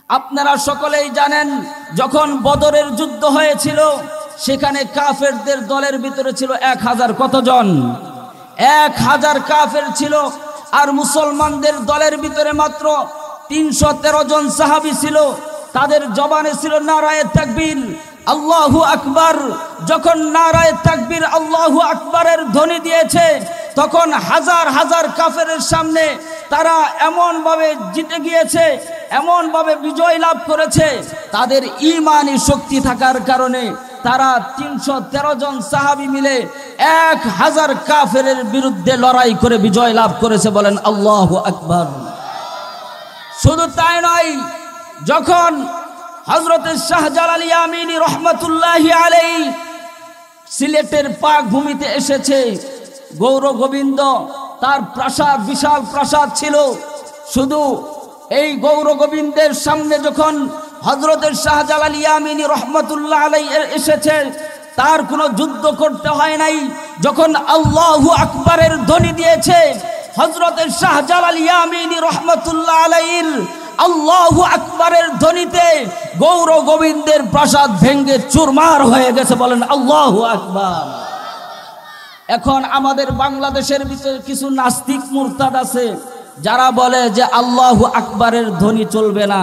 আপনারা সকলেই জানেন, যখন বদরের যুদ্ধ হয়েছিল সেখানে কাফেরদের দলের ভিতরে ছিল 1000 কতজন? 1000 কাফের ছিল, আর মুসলমানদের দলের ভিতরে মাত্র 313 জন সাহাবী ছিল। তাদের জবানে ছিল নারায়ে তাকবীর, আল্লাহু আকবার। যখন নারায়ে তাকবীর, আল্লাহু আকবারের ধ্বনি দিয়েছে, তখন হাজার হাজার কাফেরের সামনে তারা এমনভাবে জিতে গিয়েছে, এমনভাবে বিজয় লাভ করেছে। তাদের ঈমানি শক্তি থাকার কারণে তারা 313 জন সাহাবী মিলে 1000 কাফেরের বিরুদ্ধে লড়াই করে বিজয় লাভ করেছে। বলেন আল্লাহু আকবার। শুধু তাই নয়, যখন হযরত শাহজালাল ইয়ামিনী রহমাতুল্লাহি আলাইহি সিলেটের পাক ভূমিতে এসেছে, গৌর গোবিন্দ তার প্রাসাদ, বিশাল প্রাসাদ ছিল। শুধু এই গৌর গোবিন্দের সামনে যখন হযরত শাহজালাল ইয়ামিনী রহমাতুল্লাহ আলাইহি এসেছে, তার কোনো যুদ্ধ করতে হয় নাই। যখন আল্লাহু আকবারের ধ্বনি দিয়েছে, হযরত শাহজালাল ইয়ামিনী রহমাতুল্লাহ আলাইহির আল্লাহু আকবারের ধ্বনিতে গৌর গোবিন্দের প্রাসাদ ভেঙে চুরমার হয়ে গেছে। বলেন আল্লাহু আকবার। এখন আমাদের বাংলাদেশের ভিতরে কিছু নাস্তিক মুরতাদ আছে, যারা বলে যে আল্লাহু আকবারের ধ্বনি চলবে না।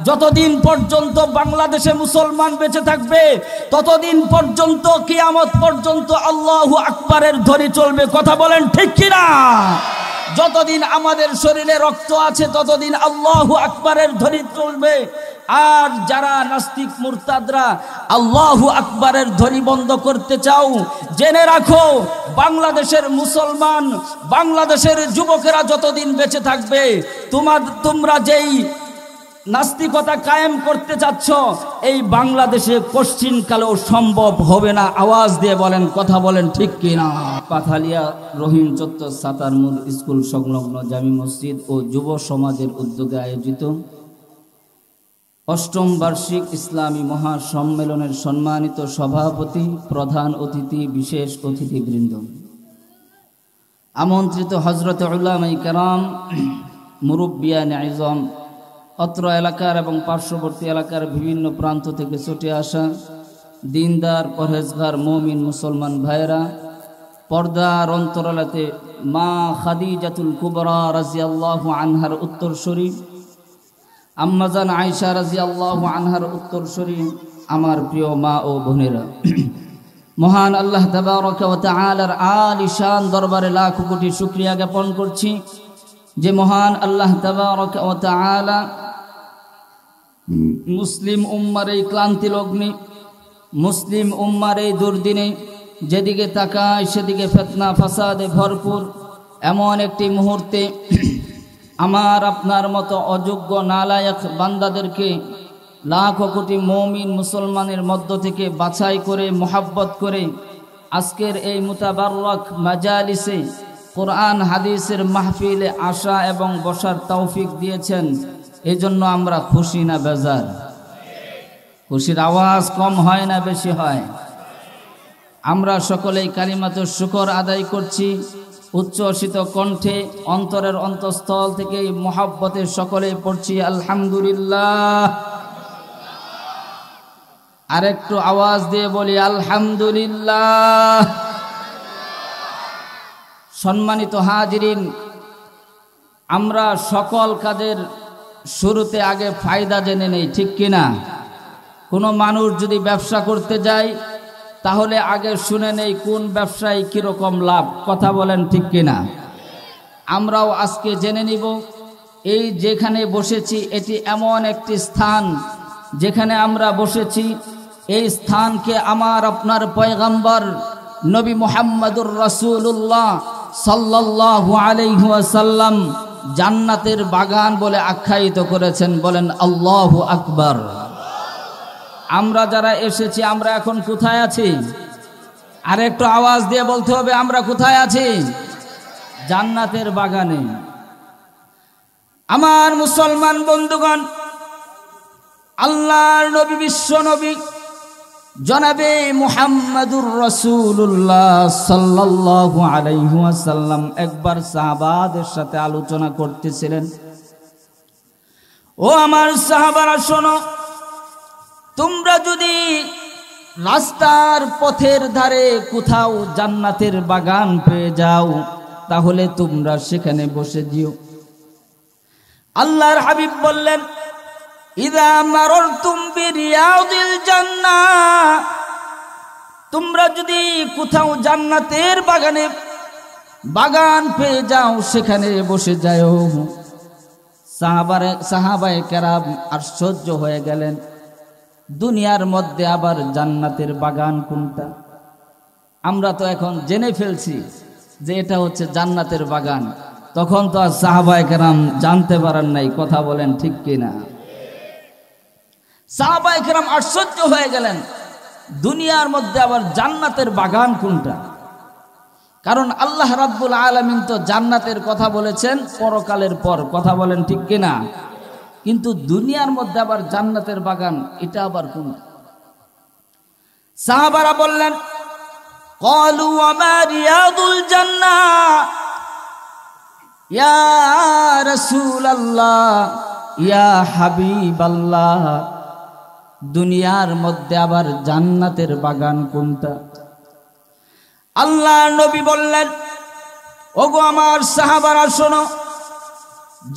যতদিন পর্যন্ত বাংলাদেশে মুসলমান বেঁচে থাকবে, ততদিন পর্যন্ত কিয়ামত পর্যন্ত আল্লাহু আকবারের ধ্বনি চলবে। কথা বলেন ঠিক কিনা? যতদিন আমাদের শরীরে রক্ত আছে, ততদিন আল্লাহু আকবারের ধ্বনি চলবে। আর যারা নাস্তিক মুরতাদরা আল্লাহু আকবারের ধ্বনি বন্ধ করতে চাও, জেনে রাখো, বাংলাদেশের মুসলমান, বাংলাদেশের যুবকেরা যতদিন বেঁচে থাকবে, তোমরা যেই নাস্তিকতা কায়েম করতে চাচ্ছ, এই বাংলাদেশে কোশ্চিনকালেও সম্ভব হবে না। আওয়াজ দিয়ে বলেন, কথা বলেন ঠিক কিনা? পাথালিয়া রহিম চত্বর সাতারমুল স্কুল সংলগ্ন জামি মসজিদ ও যুব সমাজের উদ্যোগে আয়োজিত 8ম বার্ষিক ইসলামী মহাসম্মেলনের সম্মানিত সভাপতি, প্রধান অতিথি, বিশেষ অতিথিবৃন্দ, আমন্ত্রিত হযরত উলামায়ে কেরাম, মুরব্বিয়ানে আযম, অত্র এলাকার এবং পার্শ্ববর্তী এলাকার বিভিন্ন প্রান্ত থেকে ছুটে আসা দিনদার, পরহেজগার, মুমিন মুসলমান ভাইয়েরা, পর্দার অন্তরালাতে মা খাদিজাতুল কুবরা রাদিয়াল্লাহু আনহার উত্তরসূরি, আম্মাজান আয়েশা রাদিয়াল্লাহু আনহার উত্তরসূরি, আমার প্রিয় মা ও বোনেরা, মহান আল্লাহ তাবারক ওয়া তাআলার আলিশান দরবারে লাখ কোটি শুকরিয়া জ্ঞাপন করছি যে মহান আল্লাহ তাবারক ওয়া তাআলা মুসলিম উম্মার এই ক্লান্তি লগ্নে, মুসলিম উম্মার এই দুর্দিনে যেদিকে তাকায় সেদিকে ফিতনা ফাসাদে ভরপুর এমন একটি মুহূর্তে আমার আপনার মতো অযোগ্য নালায়েক বান্দাদেরকে লাখ কোটি মুমিন মুসলমানের মধ্য থেকে বাছাই করে, মোহাব্বত করে আজকের এই মুতাবাররক মাজালিসে কোরআন হাদিসের মাহফিলে আসা এবং বসার তৌফিক দিয়েছেন। এজন্য আমরা খুশি না বেজার? খুশির আওয়াজ কম হয় না বেশি হয়? আমরা সকলেই কালিমাতুশ শুকর আদায় করছি উচ্ছ্বসিত কণ্ঠে, অন্তরের অন্তঃস্থল থেকে মোহাব্বতে সকলেই পড়ছি আলহামদুলিল্লাহ। আরেকটু আওয়াজ দিয়ে বলি আলহামদুলিল্লাহ। সম্মানিত হাজিরিন, আমরা সকল কাজের শুরুতে আগে ফায়দা জেনে নেই, ঠিক কিনা? কোনো মানুষ যদি ব্যবসা করতে যায়, তাহলে আগে শুনে নেই কোন ব্যবসায় কিরকম লাভ। কথা বলেন ঠিক কিনা? আমরাও আজকে জেনে নিব, এই যেখানে বসেছি এটি এমন একটি স্থান, যেখানে আমরা বসেছি এই স্থানকে আমার আপনার পয়গম্বর নবী মুহাম্মদুর রাসূলুল্লাহ সাল্লাল্লাহু আলাইহি ওয়াসাল্লাম জান্নাতের বাগান বলে আখ্যায়িত করেছেন। বলেন আল্লাহু আকবার। আমরা যারা এসেছি, আমরা এখন কোথায় আছি? আর একটু আওয়াজ দিয়ে বলতে হবে, আমরা কোথায় আছি? জান্নাতের বাগানে। আমার মুসলমান বন্ধুগণ, আল্লাহর নবী, বিশ্ব নবী জনাবে মুহাম্মদুর রাসূলুল্লাহ সাল্লাল্লাহু আলাইহি ওয়াসাল্লাম একবার সাহাবাদের সাথে আলোচনা করতেছিলেন। ও আমার সাহাবারা শোনো, তোমরা যদি রাস্তার পথের ধারে কোথাও জান্নাতের বাগান পেয়ে যাও, তাহলে তোমরা সেখানে বসে যেও। আল্লাহর হাবিব বললেন, ইযা মাররতুম বিরিয়াদিল জান্নাহ, তোমরা যদি কোথাও জান্নাতের বাগান পেয়ে যাও, সেখানে বসে যাও। সাহাবায়ে কেরাম আশ্চর্য হয়ে গেলেন, দুনিয়ার মধ্যে আবার জান্নাতের বাগান কোনটা? আমরা তো এখন জেনে ফেলছি যে এটা হচ্ছে জান্নাতের বাগান, তখন তো আর সাহাবায়ে কেরাম জানতে পারেন নাই। কথা বলেন ঠিক কিনা? সাহাবায়ে কেরাম আশ্চর্য হয়ে গেলেন, দুনিয়ার মধ্যে আবার জান্নাতের বাগান কোনটা? কারণ আল্লাহ রাব্বুল আলামিন তো জান্নাতের কথা বলেছেন পরকালের পর। কথা বলেন ঠিক কিনা? কিন্তু দুনিয়ার মধ্যে আবার জান্নাতের বাগান, এটা আবার কোন? সাহাবারা বললেন, ক্বালু ওয়া মা রিয়াদুল জান্নাহ ইয়া রাসূলুল্লাহ ইয়া হাবিবাল্লাহ, দুনিয়ার মধ্যে আবার জান্নাতের বাগান কোনটা? আল্লাহর নবী বললেন, ওগো আমার সাহাবারা শোনো,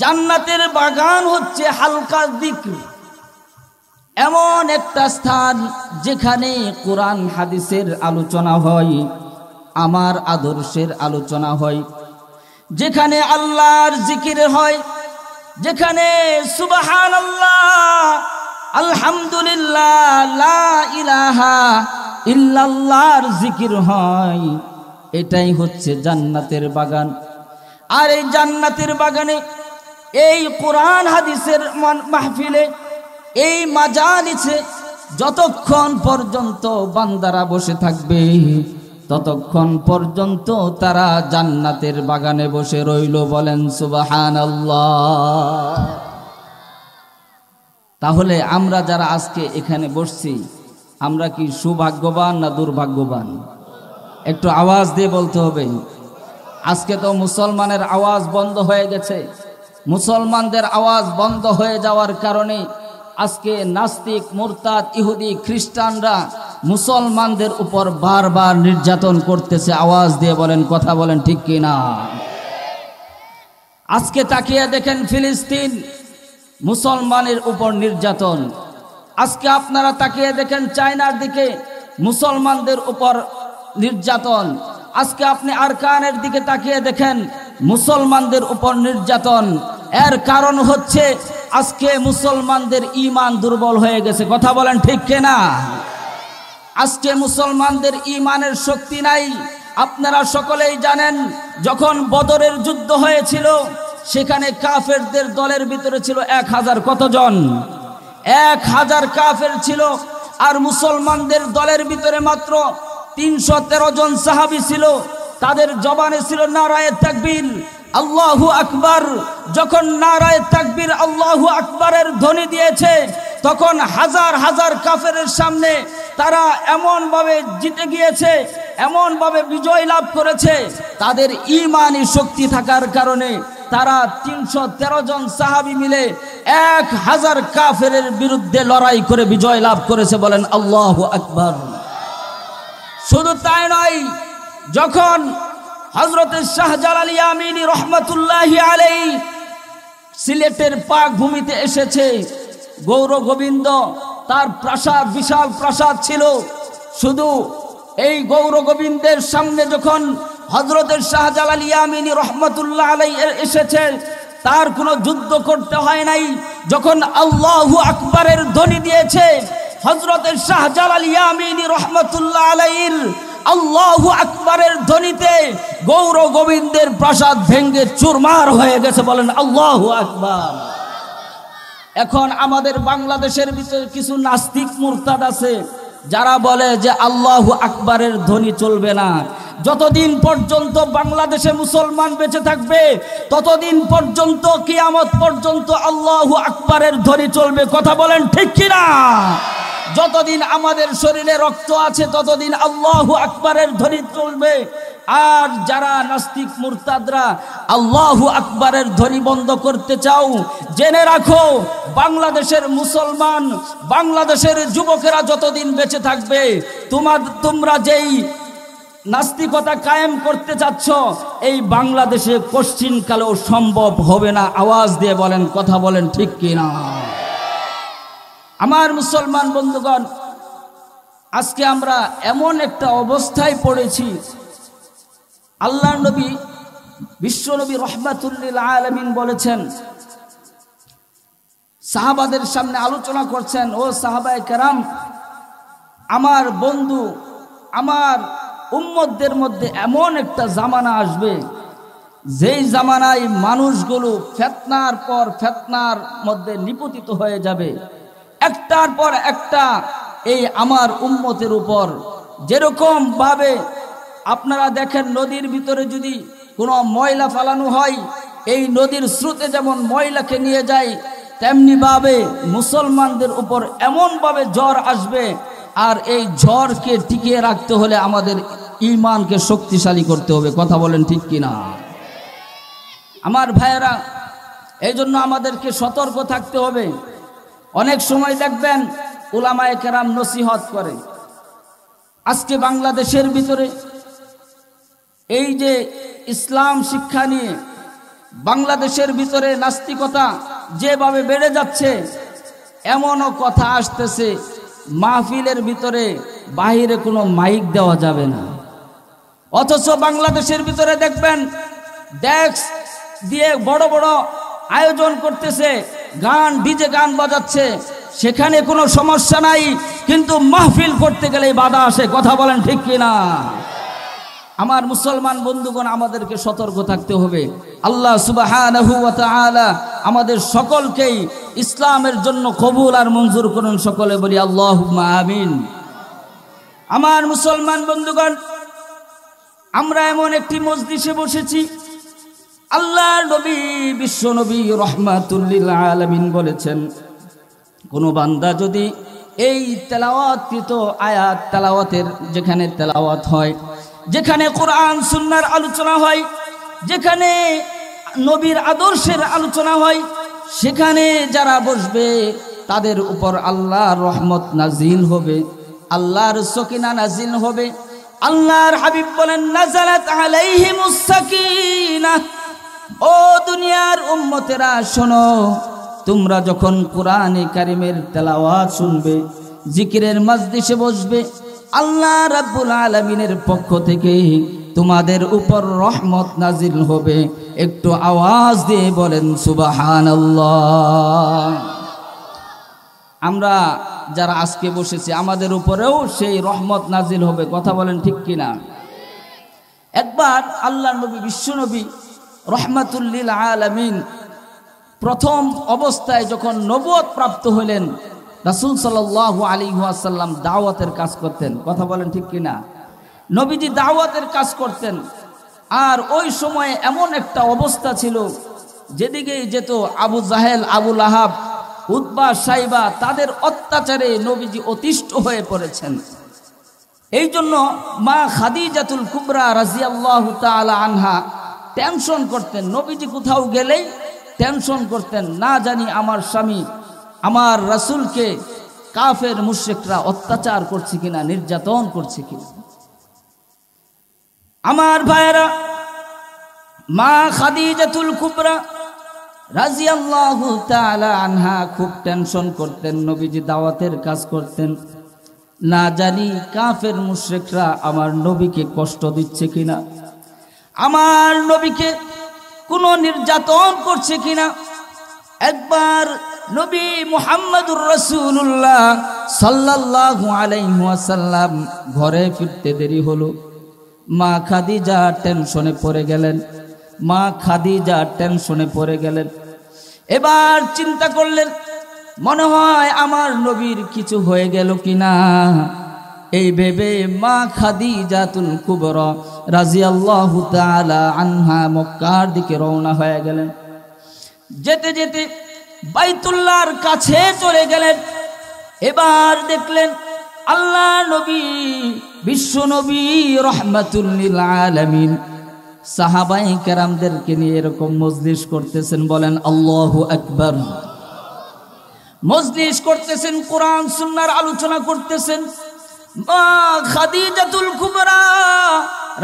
জান্নাতের বাগান হচ্ছে হালকা যিকর, এমন একটা স্থান যেখানে কোরআন হাদিসের আলোচনা হয়, আমার আদর্শের আলোচনা হয়, যেখানে আল্লাহর জিকির হয়, যেখানে সুবহানাল্লাহ, আলহামদুলিল্লাহ, লা ইলাহা ইল্লাল্লাহর জিকির হয়। এটাই হচ্ছে জান্নাতের বাগান। আর এই জান্নাতের বাগানে, এই কোরআন হাদিসের মাহফিলে, এই মাজালিসে যতক্ষণ পর্যন্ত বান্দারা বসে থাকবে, ততক্ষণ পর্যন্ত তারা জান্নাতের বাগানে বসে রইল। বলেন সুবহানাল্লাহ। তাহলে আমরা যারা আজকে এখানে বসছি, আমরা কি সৌভাগ্যবান না দুর্ভাগ্যবান? একটু আওয়াজ দিয়ে বলতে হবে। আজকে তো মুসলমানের আওয়াজ বন্ধ হয়ে গেছে। মুসলমানদের আওয়াজ বন্ধ হয়ে যাওয়ার কারণে আজকে নাস্তিক, মুরতাদ, ইহুদি, খ্রিস্টানরা মুসলমানদের উপর বারবার নির্যাতন করতেছে। আওয়াজ দিয়ে বলেন, কথা বলেন ঠিক কিনা? আজকে তাকিয়ে দেখেন ফিলিস্তিন, মুসলমানের উপর নির্যাতন। আজকে আপনারা তাকিয়ে দেখেন চায়নার দিকে, মুসলমানদের উপর নির্যাতন। আজকে আপনি আরকানের দিকে তাকিয়ে দেখেন, মুসলমানদের উপর নির্যাতন। এর কারণ হচ্ছে আজকে মুসলমানদের ঈমান দুর্বল হয়ে গেছে। কথা বলেন ঠিক কিনা? আজকে মুসলমানদের ঈমানের শক্তি নাই। আপনারা সকলেই জানেন, যখন বদরের যুদ্ধ হয়েছিল, সেখানে কাফেরদের দলের ভিতরে ছিল 1000 কতজন? 1000 কাফের ছিল। আর মুসলমানদের দলের ভিতরে মাত্র 313 জন সাহাবী ছিল। তাদের জবানে ছিল নারায়ে তাকবীর, আল্লাহু আকবার। যখন নারায়ে তাকবীর, আল্লাহু আকবারের ধ্বনি দিয়েছে, তখন হাজার হাজার কাফেরের সামনে তারা এমনভাবে জিতে গিয়েছে, এমনভাবে বিজয় লাভ করেছে। তাদের ঈমানি শক্তি থাকার কারণে তারা 313 জন সাহাবী মিলে 1000 কাফেরের বিরুদ্ধে লড়াই করে বিজয় লাভ করেছে। বলেন আল্লাহু আকবার। শুধু তাই নয়, যখন হযরত শাহজালাল ইয়ামিনী রহমাতুল্লাহি আলাইহি সিলেটের পাক ভূমিতে এসেছে, গৌর গোবিন্দ তার প্রাসাদ, বিশাল প্রাসাদ ছিল। শুধু এই গৌর গোবিন্দের সামনে যখন হযরত শাহজালাল ইয়ামিনী রহমাতুল্লাহ আলাইহি এসেছে, তার কোনো যুদ্ধ করতে হয় নাই। যখন আল্লাহু আকবারের ধ্বনি দিয়েছে, হযরত শাহজালাল ইয়ামিনী রহমাতুল্লাহ আলাইহির আল্লাহু আকবারের ধ্বনিতে গৌর গোবিন্দের প্রাসাদ ভেঙে চুরমার হয়ে গেছে। বলেন আল্লাহু আকবার। এখন আমাদের বাংলাদেশের ভিতরে কিছু নাস্তিক মুরতাদ আছে, যারা বলে যে আল্লাহু আকবারের ধ্বনি চলবে না। যতদিন পর্যন্ত বাংলাদেশে মুসলমান বেঁচে থাকবে, ততদিন পর্যন্ত কিয়ামত পর্যন্ত আল্লাহু আকবারের ধ্বনি চলবে। কথা বলেন ঠিক কিনা? যতদিন আমাদের শরীরে রক্ত আছে, ততদিন আল্লাহু আকবারের ধ্বনি চলবে। আর যারা নাস্তিক মুরতাদরা আল্লাহু আকবারের ধ্বনি বন্ধ করতে চাও, জেনে রাখো বাংলাদেশের মুসলমান, বাংলাদেশের যুবকেরা যতদিন বেঁচে থাকবে, তোমরা যেই নাস্তিকতা কায়েম করতে চাচ্ছ, এই বাংলাদেশে কোশ্চিনকালেও সম্ভব হবে না। আওয়াজ দিয়ে বলেন, কথা বলেন ঠিক কিনা? আমার মুসলমান বন্ধুগণ, আজকে আমরা এমন একটা অবস্থায় পড়েছি, আল্লাহর নবী বিশ্বনবী রাহমাতুল্লিল আলামিন বলেছেন, সাহাবাদের সামনে আলোচনা করছেন, ও সাহাবায়ে কেরাম, আমার বন্ধু, আমার উম্মতদের মধ্যে এমন একটা জামানা আসবে, যেই জামানায় মানুষগুলো ফিতনার পর ফিতনার মধ্যে নিপতিত হয়ে যাবে, একটার পর একটা এই আমার উম্মতের উপর। যেরকম ভাবে আপনারা দেখেন, নদীর ভিতরে যদি কোনো ময়লা ফেলানো হয়, এই নদীর স্রোতে যেমন ময়লাকে নিয়ে যায়, তেমনি ভাবে মুসলমানদের উপর এমন ভাবে ঝড় আসবে। আর এই ঝড়কে টিকিয়ে রাখতে হলে আমাদের ঈমানকে শক্তিশালী করতে হবে। কথা বলেন ঠিক কিনা? আমার ভাইয়েরা, এই জন্য আমাদেরকে সতর্ক থাকতে হবে। অনেক সময় দেখবেন উলামায়ে কেরাম নসিহত করে। আজকে বাংলাদেশের ভিতরে এই যে ইসলাম শিক্ষা নিয়ে বাংলাদেশের ভিতরে নাস্তিকতা যেভাবে বেড়ে যাচ্ছে, এমনও কথা আসতেছে মাহফিলের ভিতরে বাহিরে কোনো মাইক দেওয়া যাবে না। অথচ বাংলাদেশের ভিতরে দেখবেন ডেস্ক দিয়ে বড় বড় আয়োজন করতেছে, গান, ডিজে গান বাজাচ্ছে, সেখানে কোনো সমস্যা নাই, কিন্তু মাহফিল করতে গেলে বাধা আসে। কথা বলেন ঠিক কিনা? আমার মুসলমান বন্ধুগণ, আমাদেরকে সতর্ক থাকতে হবে। আল্লাহ সুবহানাহু ওয়া তাআলা আমাদের সকলকেই ইসলামের জন্য কবুল আর মঞ্জুর করুন। সকলে বলি আল্লাহুম্মা আমিন। আমার মুসলমান বন্ধুগণ, আমরা এমন একটি মজলিসে বসেছি, আল্লাহর নবী বিশ্ব নবী রাহমাতুল্লিল আলামিন বলেছেন, কোন বান্দা যদি এই তেলাওয়াতকৃত আয়াত, তেলাওয়াতের যেখানে তেলাওয়াত হয়, যেখানে কোরআন সুন্নাহর আলোচনা হয়, যেখানে নবীর আদর্শের আলোচনা হয়, সেখানে যারা বসবে তাদের উপর আল্লাহর রহমত নাজিল হবে, আল্লাহর সকিনা নাজিল হবে। আল্লাহর হাবিব বলেন, নাজালাত আলাইহিমুস সাকিনাহ। ও দুনিয়ার উম্মতেরা শোনো, তোমরা যখন কোরআনে কারিমের তেলাওয়াত শুনবে, জিকিরের মজলিসে বসবে, আল্লাহ রাব্বুল আলামিনের পক্ষ থেকে তোমাদের উপর রহমত নাজিল হবে। একটু আওয়াজ দিয়ে বলেন সুবহানাল্লাহ। আমরা যারা আজকে বসেছি, আমাদের উপরেও সেই রহমত নাজিল হবে। কথা বলেন ঠিক কিনা? একবার আল্লাহর নবী বিশ্ব নবী রাহমাতুল্লিল আলামিন প্রথম অবস্থায় যখন নবুয়ত প্রাপ্ত হলেন, রাসূল সাল্লাল্লাহু আলাইহি ওয়াসাল্লাম দাওয়াতের কাজ করতেন। কথা বলেন ঠিক কিনা? নবীজি দাওয়াতের কাজ করতেন। আর ওই সময়ে এমন একটা অবস্থা ছিল, যেদিকেই যেত আবু জাহেল, আবু লাহাব, উতবা, সাইবা, তাদের অত্যাচারে নবীজি অতিষ্ঠ হয়ে পড়েছেন। এই জন্য মা খাদিজাতুল কুবরা রাদিয়াল্লাহু তাআলা আনহা টেনশন করতেন। নবীজি কোথাও গেলেই টেনশন করতেন, না জানি আমার স্বামী, আমার রাসূলকে কাফের মুশরিকরা অত্যাচার করছে কিনা, নির্যাতন করছে কিনা। আমার ভাইয়েরা, মা খাদিজাতুল কুবরা রাদিয়াল্লাহু তাআলা আনহা খুব টেনশন করতেন। নবীজি দাওয়াতের কাজ করতেন, না জানি কাফের মুশরিকরা আমার নবীকে কষ্ট দিচ্ছে কিনা, আমার নবীকে কোনো নির্যাতন করছে কিনা। একবার নবী মুহাম্মদুর রাসূলুল্লাহ সাল্লাল্লাহু আলাইহি ওয়াসাল্লাম ঘরে ফিরতে দেরি হলো। মা খাদিজা টেনশনে পড়ে গেলেন, মা খাদিজা টেনশনে পড়ে গেলেন। এবার চিন্তা করলেন, মনে হয় আমার নবীর কিছু হয়ে গেল কিনা। এই ভেবে মা খাদিজাতুল কুবরা রাদিয়াল্লাহু তাআলা আনহা মক্কার দিকে রওনা হয়ে গেলেন। যেতে যেতে বাইতুল্লাহর কাছে চলে গেলেন। এবার দেখলেন আল্লাহ নবী বিশ্বনবী রাহমাতুল লিল আলামিন সাহাবায়ে কেরামদেরকে নিয়ে এরকম মজলিস করতেছেন, বলেন আল্লাহু আকবার। মজলিস করতেছেন, কোরআন সুন্নাহর আলোচনা করতেছেন। মা খাদিজাতুল কুবরা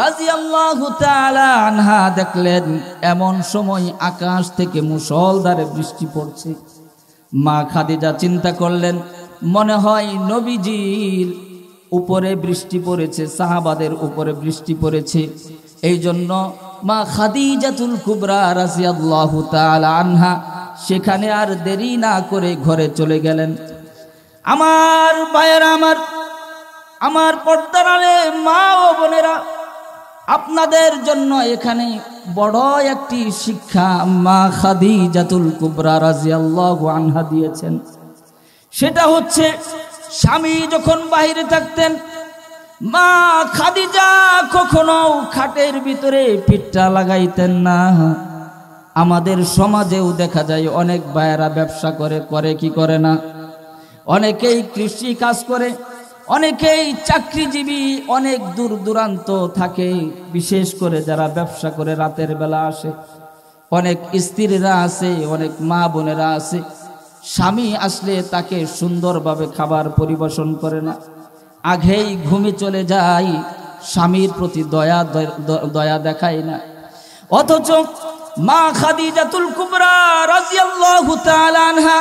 রাদিয়াল্লাহু তাআলা আনহা দেখলেন এমন সময় আকাশ থেকে মুষলধারে বৃষ্টি পড়ছে। মা খাদিজা চিন্তা করলেন মনে হয় নবীজির উপরে বৃষ্টি পড়েছে, সাহাবাদের উপরে বৃষ্টি পড়েছে। এই জন্য মা খাদিজাতুল কুবরা রাদিয়াল্লাহু তাআলা আনহা সেখানে আর দেরি না করে ঘরে চলে গেলেন। আমার ভাইয়েরা, আমার পর্দার আলে মা ও বোনেরা, আপনাদের জন্য এখানে বড় একটি শিক্ষা মা খাদিজাতুল কুবরা রাদিয়াল্লাহু আনহা দিয়েছেন। সেটা হচ্ছে স্বামী যখন বাইরে থাকতেন মা খাদিজা কখনো খাটের ভিতরে পিঠটা লাগাইতেন না। আমাদের সমাজেও দেখা যায় অনেক ভাইয়েরা ব্যবসা করে কি করে না, অনেকেই কৃষি কাজ করে, অনেকেই চাকরিজীবী, অনেক দূর দূরান্ত থাকে। বিশেষ করে যারা ব্যবসা করে রাতের বেলা আসে, অনেক স্ত্রীরা আছে, অনেক মা বোনেরা আছে, স্বামী আসলে তাকে সুন্দরভাবে খাবার পরিবেশন করে না, আগেই ঘুমে চলে যায়, স্বামীর প্রতি দয়া দেখায় না। অথচ মা খাদিজাতুল কুবরা রাদিয়াল্লাহু তাআলা আনহা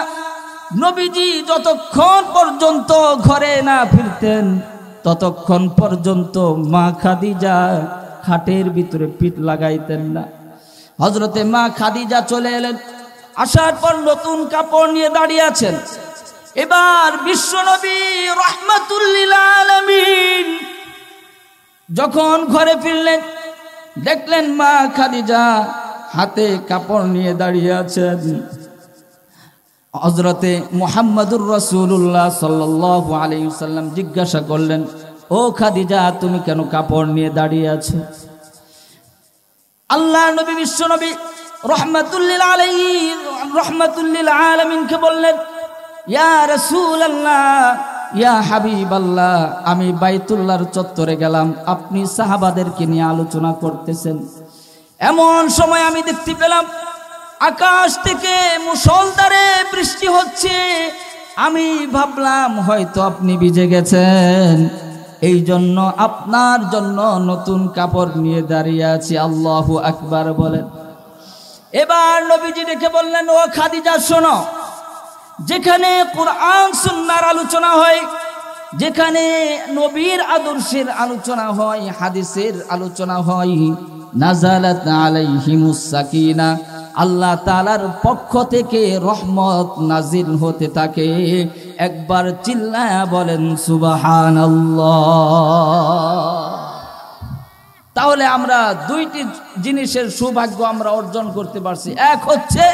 নবীজি যতক্ষণ পর্যন্ত ঘরে না ফিরতেন ততক্ষণ পর্যন্ত মা খাদিজা খাটের ভিতরে পিঠ লাগাইতেন না। হযরতে মা খাদিজা চলে এলেন, আসার পর নতুন কাপড় নিয়ে দাঁড়িয়ে আছেন। এবার বিশ্বনবী রাহমাতুল লিল আলামিন যখন ঘরে ফিরলেন দেখলেন মা খাদিজা হাতে কাপড় নিয়ে দাঁড়িয়ে আছেন। হযরতে মুহাম্মদুর রাসূলুল্লাহ সাল্লাল্লাহু আলাইহি ওয়াসাল্লাম জিজ্ঞাসা করলেন, ও খাদিজা তুমি কেন কাপড় নিয়ে দাঁড়িয়ে আছো? আল্লাহর নবী বিশ্বনবী রাহমাতুল লিল আলামিনকে বললেন, ইয়া রাসূলুল্লাহ, ইয়া হাবিবাল্লাহ, আমি বাইতুল্লাহর চত্বরে গেলাম, আপনি সাহাবাদেরকে নিয়ে আলোচনা করতেছেন। এমন সময় আমি দেখতে পেলাম আকাশ থেকে মুষলধারে বৃষ্টি হচ্ছে। আমি ভাবলাম হয়তো আপনি ভিজে গেছেন, এই জন্য আপনার জন্য নতুন কাপড় নিয়ে দাঁড়িয়ে আছি। আল্লাহু আকবার বলেন। এবার নবীজি ডেকে বললেন, ও খাদিজা শোনো, যেখানে কোরআন সুন্নাহর আলোচনা হয়, যেখানে নবীর আদর্শের আলোচনা হয়, হাদিসের আলোচনা হয়, নাজালাত আলাইহিমুস সাকিনা, আল্লাহ তাআলার পক্ষ থেকে রহমত নাজিল হতে থাকে। একবার চিল্লায়া বলেন সুবহানাল্লাহ। তাহলে আমরা দুইটি জিনিসের সৌভাগ্য আমরা অর্জন করতে পারছি। এক হচ্ছে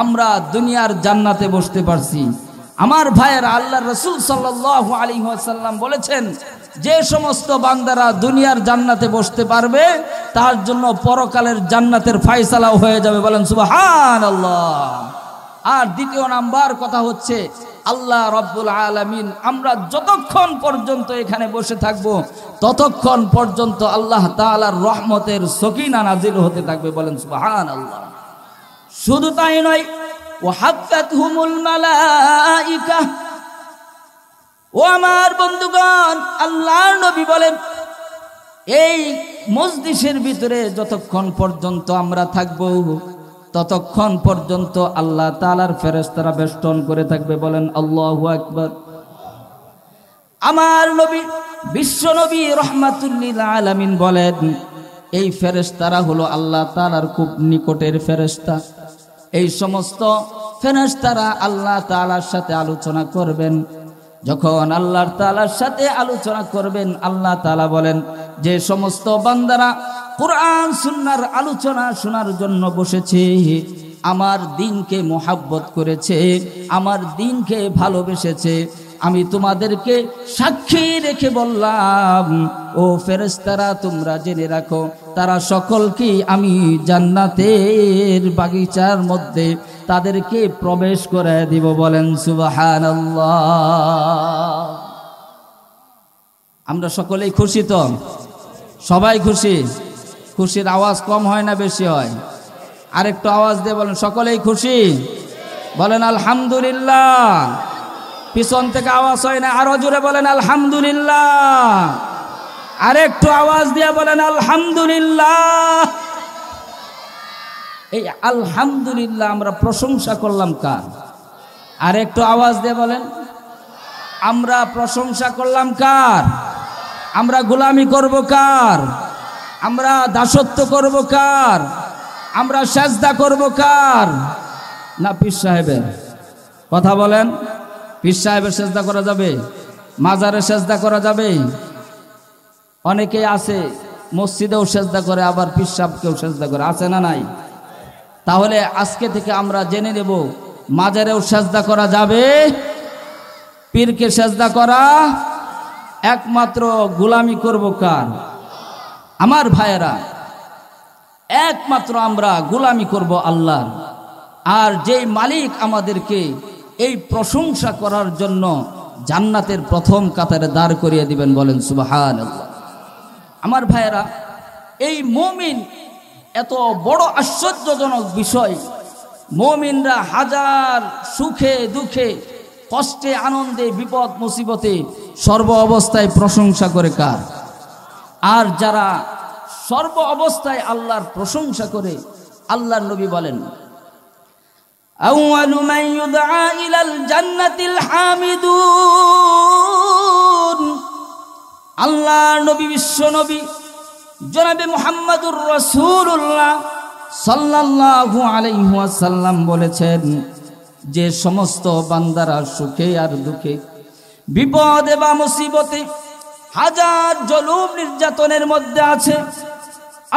আমরা দুনিয়ার জান্নাতে বসতে পারছি। আমার ভাইয়েরা, আল্লাহর রাসূল সাল্লাল্লাহু আলাইহি ওয়াসাল্লাম বলেছেন, যে সমস্ত বান্দারা দুনিয়ার জান্নাতে বসতে পারবে তার জন্য পরকালের জান্নাতের ফয়সালাও হয়ে যাবে। বলেন সুবহানাল্লাহ। আর দ্বিতীয় নাম্বার কথা হচ্ছে আল্লাহ রাব্বুল আলামিন আমরা যতক্ষণ পর্যন্ত এখানে বসে থাকব ততক্ষণ পর্যন্ত আল্লাহ তাআলার রহমতের সকিনা নাজিল হতে থাকবে। বলেন সুবহানাল্লাহ। শুধু তাই নয়, ওয়াহাফাতহুমুল মালাইকা। ও আমার বন্ধুগণ, আল্লাহর নবী বলেন এই মজলিসের ভিতরে যতক্ষণ পর্যন্ত আমরা থাকব ততক্ষণ পর্যন্ত আল্লাহ তাআলার ফেরেশতারা বেষ্টন করে থাকবে। বলেন আল্লাহু আকবার। আমার নবী বিশ্ব নবী রাহমাতুল লিল আলামিন বলেন এই ফেরেশতারা হলো আল্লাহ তাআলার খুব নিকটের ফেরেশতা। এই সমস্ত ফেরেশতারা আল্লাহ তাআলার সাথে আলোচনা করবেন। যখন আল্লাহ তাআলার সাথে আলোচনা করবেন, আল্লাহ তাআলা বলেন যে সমস্ত বান্দারা কোরআন সুন্নাহর আলোচনা শোনার জন্য বসেছে, আমার দ্বীনকে মোহাব্বত করেছে, আমার দ্বীনকে ভালোবেসেছে, আমি তোমাদেরকে সাক্ষী রেখে বললাম, ও ফেরেশতারা তোমরা জেনে রাখো তারা সকলকে আমি জান্নাতের বাগিচার মধ্যে তাদেরকে প্রবেশ করে দিব। বলেন সুবহানাল্লাহ। আমরা সকলেই খুশি তো? সবাই খুশি? খুশির আওয়াজ কম হয় না বেশি হয়? আরেকটু আওয়াজ দিয়ে বলেন সকলেই খুশি, বলেন আলহামদুলিল্লাহ। পিছন থেকে আওয়াজ হয় না, আরো জোরে বলেন আলহামদুলিল্লাহ। আরেকটু আওয়াজ দিয়ে বলেন আলহামদুলিল্লাহ। এই আলহামদুলিল্লাহ আমরা প্রশংসা করলাম কার? আরেকটু আওয়াজ দিয়ে বলেন, আমরা প্রশংসা করলাম কার? আমরা গোলামি করব কার? আমরা দাসত্ব করব কার? আমরা সেজদা করব কার? না পীর সাহেবের? কথা বলেন। পীর সাহেবের সেজদা করা যাবে? মাজারে সেজদা করা যাবে? অনেকেই আছে মসজিদেও সেজদা করে, আবার পীর সাহেবকেও সেজদা করে, আছে না নাই? তাহলে আজকে থেকে আমরা জেনে নেব মাজারেও সেজদা করা যাবে, পীরকে সেজদা করা একমাত্র গোলামি করব কার? আমার ভাইয়েরা, একমাত্র আমরা গোলামি করব আল্লাহর। আর যেই মালিক আমাদেরকে এই প্রশংসা করার জন্য জান্নাতের প্রথম কাতারে দাঁড় করিয়ে দিবেন, বলেন সুবহানাল্লাহ। আমার ভাইয়েরা, এই মুমিন এত বড় আশ্চর্যজনক বিষয়। মুমিনরা হাজার সুখে দুঃখে কষ্টে আনন্দে বিপদ মুসিবতে সর্ব অবস্থায় প্রশংসা করে কার? আর যারা সর্ব অবস্থায় আল্লাহর প্রশংসা করে, আল্লাহর নবী বলেন আউয়ালু মান ইউদআ ইলাল জান্নাতিল হামিদুন। আল্লাহর নবী, বিশ্ব নবী জনাবে মুহাম্মদুর রাসূলুল্লাহ সাল্লাল্লাহু আলাইহি ওয়াসাল্লাম বলেছেন, যে সমস্ত বান্দারা সুখে আর দুঃখে বিপদে বা মুসিবতে হাজার জুলুম নির্যাতনের মধ্যে আছে।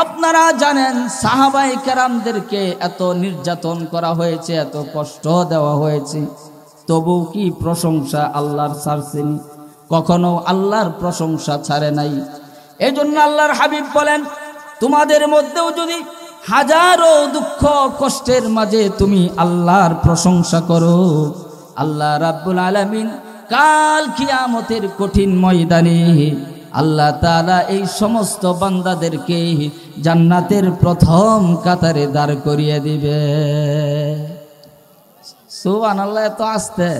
আপনারা জানেন সাহাবায়ে কেরামদেরকে এত নির্যাতন করা হয়েছে, এত কষ্ট দেওয়া হয়েছে, তবু কি প্রশংসা আল্লাহর ছাড়ছেনি? কখনো আল্লাহর প্রশংসা ছাড়ে নাই। এজন্য আল্লাহর হাবিব বলেন, তোমাদের মধ্যেও যদি হাজারো দুঃখ কষ্টের মাঝে তুমি আল্লাহর প্রশংসা করো, আল্লাহ রাব্বুল আলামিন কাল কিয়ামতের কঠিন ময়দানে আল্লাহ তাআলা এই সমস্ত বান্দাদেরকে জান্নাতের প্রথম কাতারে দাঁড় করিয়ে দিবে। সুবহানাল্লাহ। এত আসতে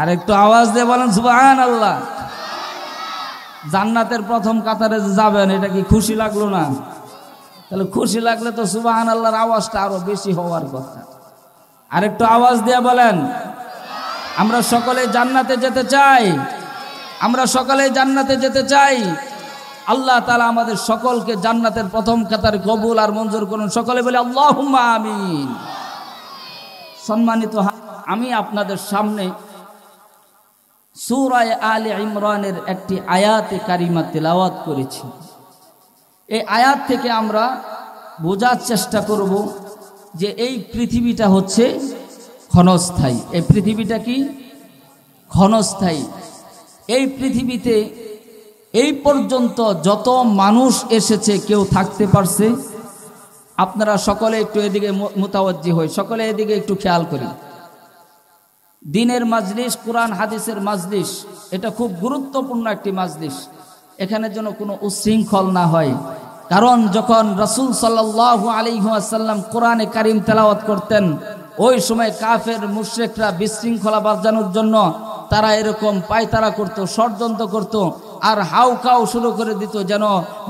আরেকটু আওয়াজ দিয়ে বলেন সুবহানাল্লাহ। জান্নাতের প্রথম কাতারে যাবেন, এটা কি খুশি লাগলো না? তাহলে খুশি লাগলে তো সুবহানাল্লাহর আওয়াজটা আরো বেশি হওয়ার কথা। আরেকটু আওয়াজ দিয়ে বলেন, আমরা সকলে জান্নাতে যেতে চাই, আমরা সকলে জান্নাতে যেতে চাই। আল্লাহ তাআলা আমাদের সকলকে জান্নাতের প্রথম কাতারে কবুল আর মঞ্জুর করুন। সকলে বলে আল্লাহুম্মা আমিন। সম্মানিত, আমি আপনাদের সামনে সূরা আলে ইমরানের একটি আয়াতে কারিমা তেলাওয়াত করেছি। এই আয়াত থেকে আমরা বোঝার চেষ্টা করব যে এই পৃথিবীটা হচ্ছে ক্ষণস্থায়ী। এই পৃথিবীটা কি? ক্ষণস্থায়ী। এই পৃথিবীতে এই পর্যন্ত যত মানুষ এসেছে কেউ থাকতে পারছে? আপনারা সকলে একটু এদিকে মুতাওয়াজ্জি হই, সকলে এদিকে একটু খেয়াল করি। দিনের মাজলিস, কোরআন হাদিসের মাজলিস, এটা খুব গুরুত্বপূর্ণ একটি মাজলিস। এখানে যেন কোনো উচ্ছৃঙ্খল না হয়। কারণ যখন রাসূল সাল্লাল্লাহু আলাইহি ওয়াসাল্লাম কোরআনে কারীম তেলাওয়াত করতেন, ওই সময় কাফের মুশরিকরা বিশৃঙ্খলা বাজানোর জন্য তারা এরকম পায়তারা করত, ষড়যন্ত্র করত, আর হাউকাউ শুরু করে দিত যেন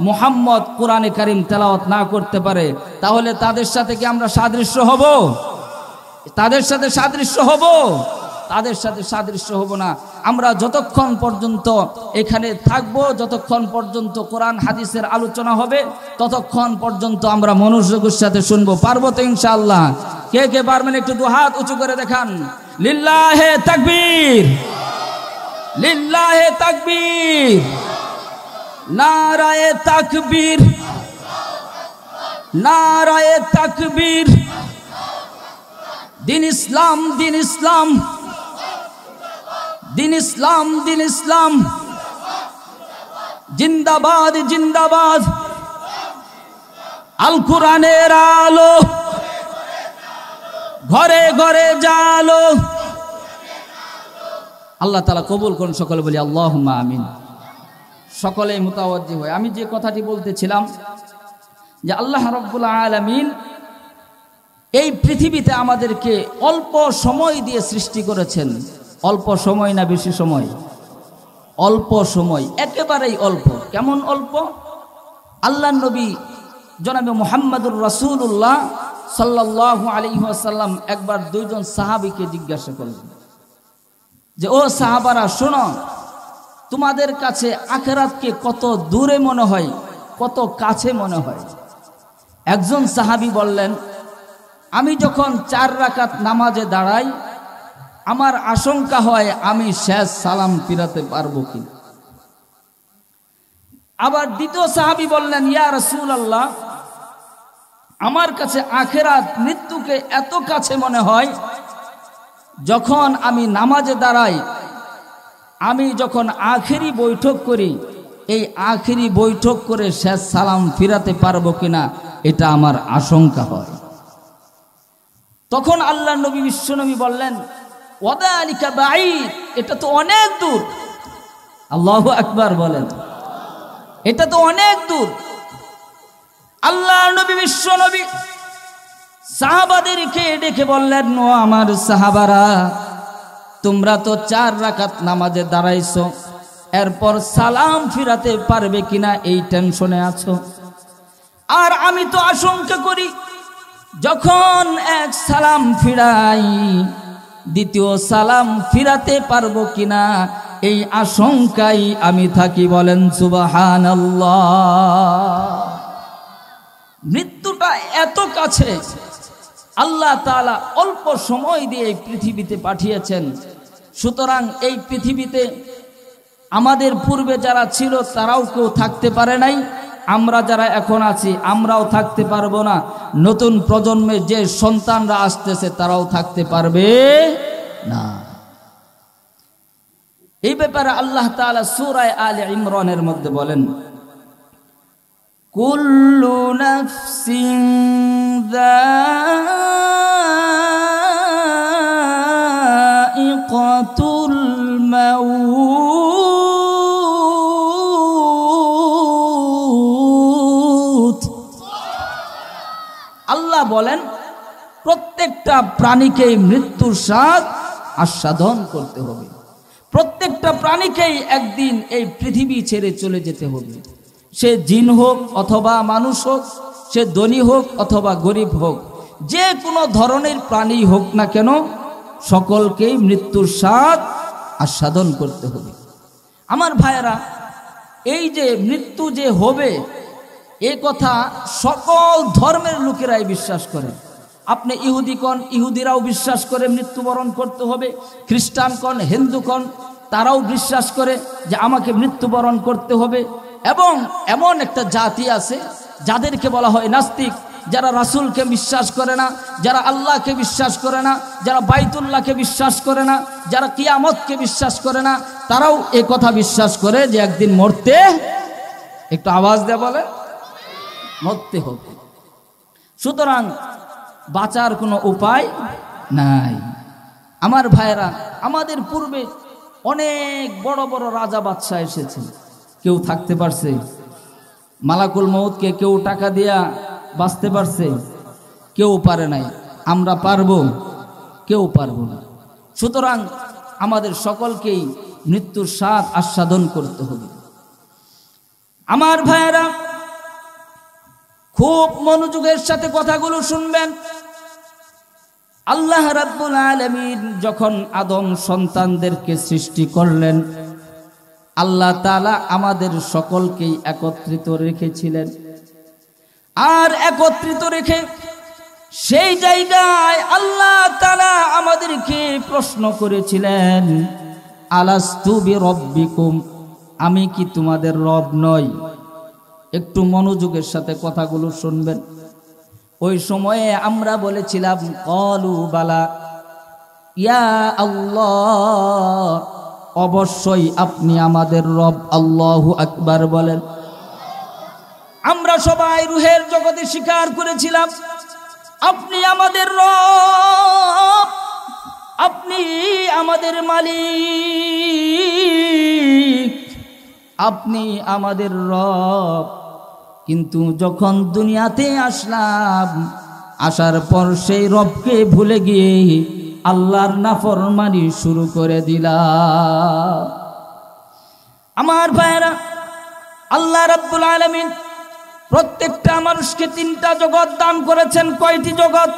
মুহাম্মদ কোরআনে কারীম তেলাওয়াত না করতে পারে। তাহলে তাদের সাথে কি আমরা সাদৃশ্য হব? তাদের সাথে সাদৃশ্য হব? তাদের সাথে সাদৃশ্য হব না। আমরা যতক্ষণ পর্যন্ত এখানে থাকব, যতক্ষণ পর্যন্ত কোরআন হাদিসের আলোচনা হবে, ততক্ষণ পর্যন্ত আমরা মনোযোগের সাথে শুনবো। পারবো তো ইনশাআল্লাহ? কে কে পারবেন একটু দু হাত উঁচু করে দেখান। লিল্লাহে তাকবীর, লিল্লাহে তাকবীর, নারায়ে তাকবীর, নারায়ে তাকবীর। দিন ইসলাম, দিন ইসলাম, দিন ইসলাম, দিন ইসলাম, জিন্দাবাদ, জিন্দাবাদ। আল কোরআনের আলো ঘরে ঘরে জালো। আল্লাহ তাআলা কবুল করুন। সকলে বলি আল্লাহুম্মা আমিন। সকলেই মুতাওয়াজ্জি হয়। আমি যে কথাটি বলতেছিলাম যে আল্লাহ রাব্বুল আলামিন এই পৃথিবীতে আমাদেরকে অল্প সময় দিয়ে সৃষ্টি করেছেন। অল্প সময় না বেশি সময়? অল্প সময়, একেবারেই অল্প। কেমন অল্প? আল্লাহর নবী জনাবে মুহাম্মদুর রাসূলুল্লাহ সাল্লাল্লাহু আলাইহি ওয়াসাল্লাম একবার দুইজন সাহাবীকে জিজ্ঞাসা করলেন যে, ও সাহাবারা শোনো, তোমাদের কাছে আখিরাতকে কত দূরে মনে হয়, কত কাছে মনে হয়? একজন সাহাবী বললেন, আমি যখন 4 রাকাত নামাজে দাঁড়াই আমার আশঙ্কা হয় আমি শেষ সালাম ফিরাতে পারবো কি। আবার দ্বিতীয় সাহাবী বললেন, ইয়া রাসূলুল্লাহ, আমার কাছে আখিরাত মৃত্যুকে এত কাছে মনে হয় যখন আমি নামাজে দাঁড়াই, আমি যখন আখেরি বৈঠক করি, এই আখেরি বৈঠক করে শেষ সালাম ফিরাতে পারবো কিনা এটা আমার আশঙ্কা হয়। তখন আল্লাহ নবী বিশ্বনবী বললেন, ওয়াদালিকা বাঈদ, এটা তো অনেক দূর। আল্লাহু আকবার বলেন, এটা তো অনেক দূর। আল্লাহ নবী বিশ্বনবী সাহাবাদেরকে ডেকে বললেন, ও আমার সাহাবারা, তোমরা তো 4 রাকাত নামাজে দাঁড়াইছো, এরপর সালাম ফিরাতে পারবে কিনা এই টেনশনে আছো। আর আমি তো আশঙ্কা করি যখন এক সালাম ফিরাই দ্বিতীয় সালাম ফিরাতে পারবো কিনা এই আশঙ্কায় আমি থাকি। বলেন সুবহানাল্লাহ। মৃত্যুটা এত কাছে, আল্লাহ তাআলা অল্প সময় দিয়ে এই পৃথিবীতে পাঠিয়েছেন। সুতরাং এই পৃথিবীতে আমাদের পূর্বে যারা ছিল তারাও কেউ থাকতে পারে নাই, আমরা যারা এখন আছি আমরাও থাকতে পারবো না, নতুন প্রজন্মের যে সন্তানরা আসতেছে তারাও থাকতে পারবে না। এই ব্যাপারে আল্লাহ তাআলা সূরা আলে ইমরানের মধ্যে বলেন, কুল্লু নাফসিন যায়িকাতুল মাউত। আল্লাহ বলেন প্রত্যেকটা প্রাণীকেই মৃত্যুর স্বাদ আস্বাদন করতে হবে। প্রত্যেকটা প্রাণীকেই একদিন এই পৃথিবী ছেড়ে চলে যেতে হবে। সে জিন হোক অথবা মানুষ হোক, সে ধনী হোক অথবা গরিব হোক, যে কোনো ধরনের প্রাণী হোক না কেন, সকলকেই মৃত্যুর স্বাদ আস্বাদন করতে হবে। আমার ভাইয়েরা, এই যে মৃত্যু যে হবে এ কথা সকল ধর্মের লোকেরাই বিশ্বাস করে। আপনি ইহুদি কন, ইহুদিরাও বিশ্বাস করে মৃত্যুবরণ করতে হবে। খ্রিস্টান কন, হিন্দু কন, তারাও বিশ্বাস করে যে আমাকে মৃত্যুবরণ করতে হবে। এবং এমন একটা জাতি আছে যাদেরকে বলা হয় নাস্তিক, যারা রাসূলকে বিশ্বাস করে না, যারা আল্লাহকে বিশ্বাস করে না, যারা বাইতুল্লাহকে বিশ্বাস করে না, যারা কিয়ামতকে বিশ্বাস করে না, তারাও এ কথা বিশ্বাস করে যে একদিন মরতে, একটু আওয়াজ দেয়া বলে, মরতে হবে। সুতরাং বাঁচার কোনো উপায় নাই। আমার ভাইরা, আমাদের পূর্বে অনেক বড় বড় রাজা বাদশাহ এসেছে, কেউ থাকতে পারছে? মালাকুল মউতকে কেউ টাকা দিয়া বাঁচতে পারছে? কেউ পারে নাই। আমরা পারবো? কেউ পারবো না। সুতরাং আমাদের সকলকেই মৃত্যুর স্বাদ আস্বাদন করতে হবে। আমার ভাইয়েরা, খুব মনোযোগের সাথে কথাগুলো শুনবেন। আল্লাহ রাব্বুল আলামিন যখন আদম সন্তানদেরকে সৃষ্টি করলেন, আল্লাহ তাআলা আমাদের সকলকেই একত্রিত রেখেছিলেন। আর একত্রিত রেখে সেই জায়গায় আল্লাহ তাআলা আমাদেরকে প্রশ্ন করেছিলেন, আলাস্তু বিরব্বিকুম, আমি কি তোমাদের রব নই? একটু মনোযোগের সাথে কথাগুলো শুনবেন। ওই সময়ে আমরা বলেছিলাম ক্বালু বালা, ইয়া আল্লাহ, অবশ্যই আপনি আমাদের রব। আল্লাহু আকবার বলেন। আমরা সবাই রূহের জগতে স্বীকার করেছিলাম আপনি আমাদের রব, আপনি আমাদের মালিক। আপনি আমাদের রব। কিন্তু যখন দুনিয়াতে আসলাম, আসার পর সেই রবকে ভুলে গিয়ে আল্লাহর নাফরমানি শুরু করে দিলাম। আমার ভাইরা, আল্লাহ রাব্বুল আলামিন প্রত্যেকটা মানুষকে তিনটা জগৎ দান করেছেন। কয়টি জগৎ?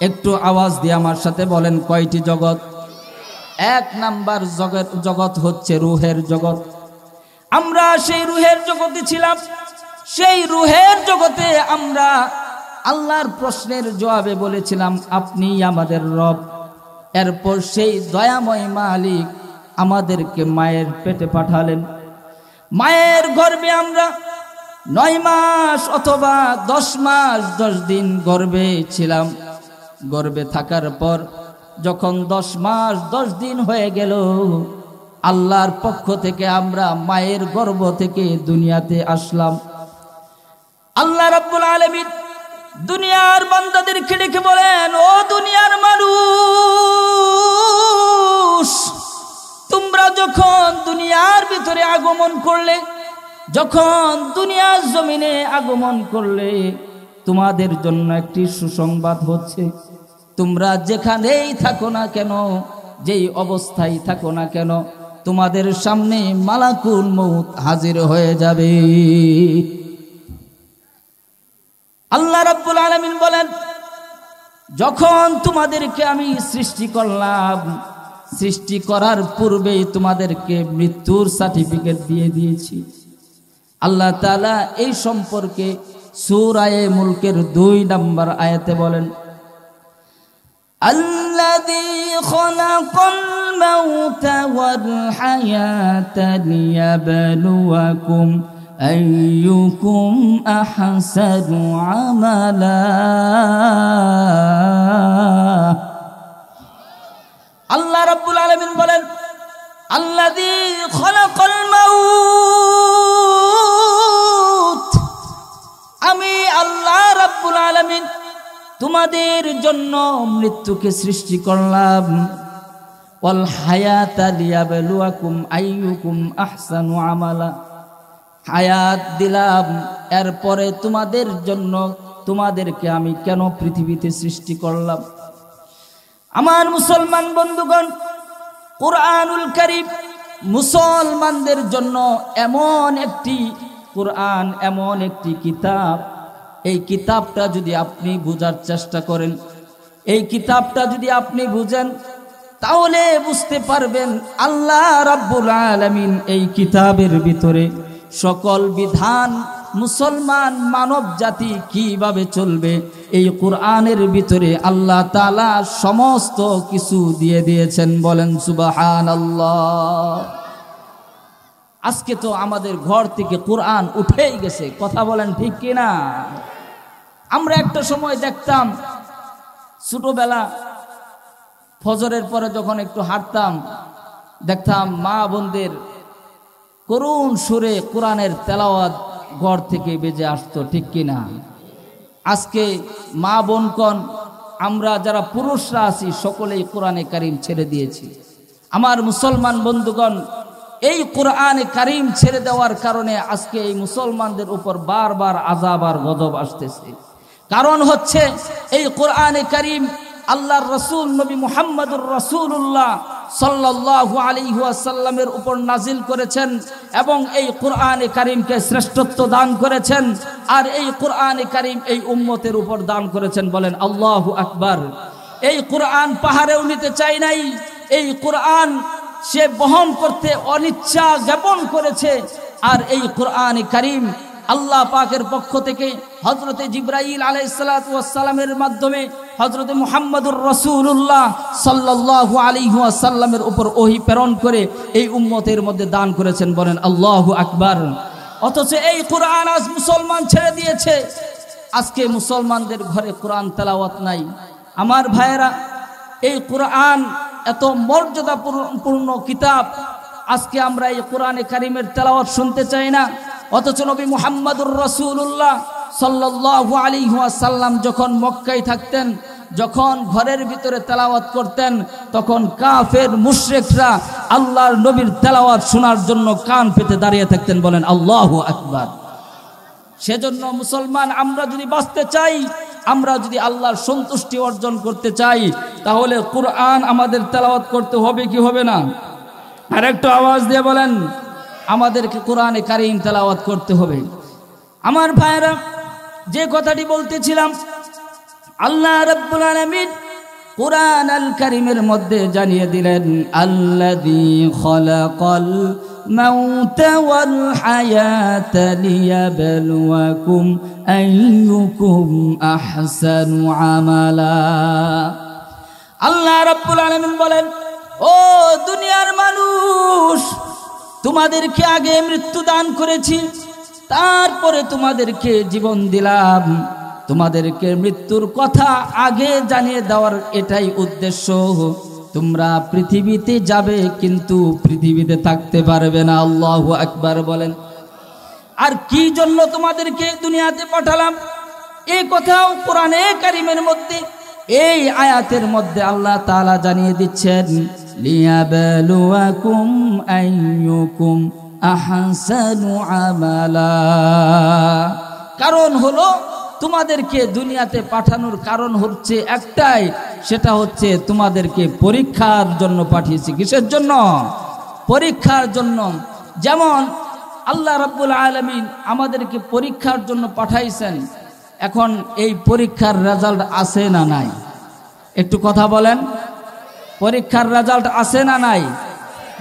একটু আওয়াজ দিয়ে আমার সাথে বলেন, কয়টি জগৎ? এক নাম্বার জগৎ হচ্ছে রুহের জগৎ। আমরা সেই রুহের জগতে ছিলাম। সেই রুহের জগতে আমরা আল্লাহর প্রশ্নের জবাবে বলেছিলাম আপনি আমাদের রব। এরপর সেই দয়াময় মালিক আমাদেরকে মায়ের পেটে পাঠালেন। মায়ের গর্ভে আমরা 9 মাস অথবা 10 মাস 10 দিন গর্ভে ছিলাম। গর্ভে থাকার পর যখন 10 মাস 10 দিন হয়ে গেল, আল্লাহর পক্ষ থেকে আমরা মায়ের গর্ভ থেকে দুনিয়াতে আসলাম। আল্লাহ রাব্বুল আলামিন দুনিয়ার বান্দাদেরকে ডেকে বলেন, ও দুনিয়ার মানুষ, তোমরা যখন দুনিয়ার ভিতরে আগমন করলে, যখন দুনিয়ার জমিনে আগমন করলে, তোমাদের জন্য একটি সুসংবাদ হচ্ছে, তোমরা যেখানেই থাকো না কেন, যেই অবস্থায় থাকো না কেন, তোমাদের সামনে মালাকুল মউত হাজির হয়ে যাবে। আল্লাহ রাব্বুল আলামিন বলেন, যখন তোমাদেরকে আমি সৃষ্টি করলাম, সৃষ্টি করার পূর্বেই তোমাদেরকে মৃত্যুর সার্টিফিকেট দিয়ে দিয়েছি। আল্লাহ তাআলা এই সম্পর্কে সূরা মুলকের 2 নম্বর আয়াতে বলেন, আল্লাযী খালাকাল মাউতা ওয়াল হায়াতা লিয়াবলুয়াকুম আইয়ুকুম আহসানু আমালা। আল্লাহ রাব্বুল আলামিন বলেন, আল্লাযী খালাকাল মাউত, আমি আল্লাহ রাব্বুল আলামিন তোমাদের জন্য মৃত্যুকে সৃষ্টি করলাম, ওয়াল হায়াতা লিয়াবলুয়াকুম আইয়ুকুম আহসানু আমালা, হায়াত দিলাম। এরপরে তোমাদের জন্য, তোমাদেরকে আমি কেন পৃথিবীতে সৃষ্টি করলাম? আমার মুসলমান বন্ধুগণ, কুরআনুল কারীম মুসলমানদের জন্য এমন একটি কুরআন, এমন একটি কিতাব, এই কিতাবটা যদি আপনি বোঝার চেষ্টা করেন, এই কিতাবটা যদি আপনি বুঝেন, তাহলে বুঝতে পারবেন আল্লাহ রাব্বুল আলামিন এই কিতাবের ভিতরে সকল বিধান মুসলমান মানব জাতি কিভাবে চলবে, এই কুরআনের ভিতরে আল্লাহ তাআলা সমস্ত কিছু দিয়ে দিয়েছেন। বলেন সুবহানাল্লাহ। আজকে তো আমাদের ঘর থেকে কুরআন উঠেই গেছে, কথা বলেন ঠিক কিনা? আমরা একটা সময় দেখতাম, ছোটবেলা ফজরের পরে যখন একটু হাঁটতাম, দেখতাম মা বোনদের করুণ সুরে কোরআনের তেলাওয়াত ঘর থেকে বেজে আসতো, ঠিক কিনা? আজকে মা বোনগণ, আমরা যারা পুরুষরা আছি, সকলেই কোরআনে কারীম ছেড়ে দিয়েছি। আমার মুসলমান বন্ধুগণ, এই কোরআনে কারীম ছেড়ে দেওয়ার কারণে আজকে এই মুসলমানদের উপর বারবার আযাব আর গজব আসতেছে। কারণ হচ্ছে এই কোরআনে কারীম আল্লাহর রাসূল নবী মুহাম্মদুর রাসূলুল্লাহ সাল্লাল্লাহু আলাইহি ওয়াসাল্লামের উপর নাজিল করেছেন এবং এই কোরআনে কারীমকে শ্রেষ্ঠত্ব দান করেছেন। আর এই কোরআনে কারীম এই উম্মতের উপর দান করেছেন। বলেন আল্লাহু আকবার। এই কোরআন পাহাড়েও নিতে চাই নাই, এই কোরআন সে বহন করতে অনিচ্ছা জ্ঞাপন করেছে। আর এই কোরআনে কারীম আল্লাহ পাকের পক্ষ থেকে হযরতে জিবরাইল আলাইহিস সালাতু ওয়াস সালামের মাধ্যমে হযরতে মুহাম্মদুর রাসূলুল্লাহ সাল্লাল্লাহু আলাইহি ওয়াসাল্লামের উপর ওহী প্রেরণ করে এই উম্মতের মধ্যে দান করেছেন। বলেন আল্লাহু আকবার। অথচ এই কোরআন আজ মুসলমান ছেড়ে দিয়েছে। আজকে মুসলমানদের ঘরে কোরআন তেলাওয়াত নাই। আমার ভাইয়েরা, এই কোরআন এত মর্যাদাপূর্ণ কিতাব, আজকে আমরা এই কোরআনে কারীমের তেলাওয়াত শুনতে চাই না। অথচ নবী মুহাম্মদুর রাসূলুল্লাহ সাল্লাল্লাহু আলাইহি ওয়াসাল্লাম যখন মক্কায় থাকতেন, যখন ঘরের ভিতরে তেলাওয়াত করতেন তখন কাফের মুশরিকরা আল্লাহর নবীর তেলাওয়াত শোনার জন্য কান পেতে দাঁড়িয়ে থাকতেন। বলেন আল্লাহু আকবার। সেজন্য মুসলমান আমরা যদি বাঁচতে চাই, আমরা যদি আল্লাহর সন্তুষ্টি অর্জন করতে চাই, তাহলে কুরআন আমাদের তেলাওয়াত করতে হবে কি হবে না? আর একটু আওয়াজ দিয়ে বলেন, আমাদেরকে কোরআনে কারীম তেলাওয়াত করতে হবে। আমার ভাইরা, যে কথাটি বলতেছিলাম, আল্লাহ রাব্বুল আলামিন কুরআন আল কারীমের মধ্যে জানিয়ে দিলেন, আল্লাযী খালাকাল মাউতা ওয়াল হায়াতা লিয়াবলুয়াকুম আইয়ুকুম আহসানু আমালা। আল্লাহ রাব্বুল আলামিন বলেন, ও দুনিয়ার মানুষ, তোমাদেরকে আগে মৃত্যু দান করেছি, তারপরে তোমাদেরকে জীবন দিলাম। তোমাদেরকে মৃত্যুর কথা আগে জানিয়ে দেওয়ার এটাই উদ্দেশ্য। তোমরা পৃথিবীতে যাবে কিন্তু পৃথিবীতে থাকতে পারবে না। আল্লাহু আকবার বলেন। আর কি জন্য তোমাদেরকে দুনিয়াতে পাঠালাম, এই কথাও কোরআনে কারীমের মধ্যে, এই আয়াতের মধ্যে আল্লাহ তাআলা জানিয়ে দিচ্ছেন, লিয়াবলুয়াকুম আইয়ুকুম আহসানু আমালা। কারণ হলো তোমাদেরকে দুনিয়াতে পাঠানোর কারণ হচ্ছে একটাই, সেটা হচ্ছে তোমাদেরকে পরীক্ষার জন্য পাঠিয়েছি। কিসের জন্য? পরীক্ষার জন্য। যেমন আল্লাহ রাব্বুল আলামিন আমাদেরকে পরীক্ষার জন্য পাঠাইছেন, এখন এই পরীক্ষার রেজাল্ট আছে না নাই? একটু কথা বলেন, পরীক্ষার রেজাল্ট আছে না নাই?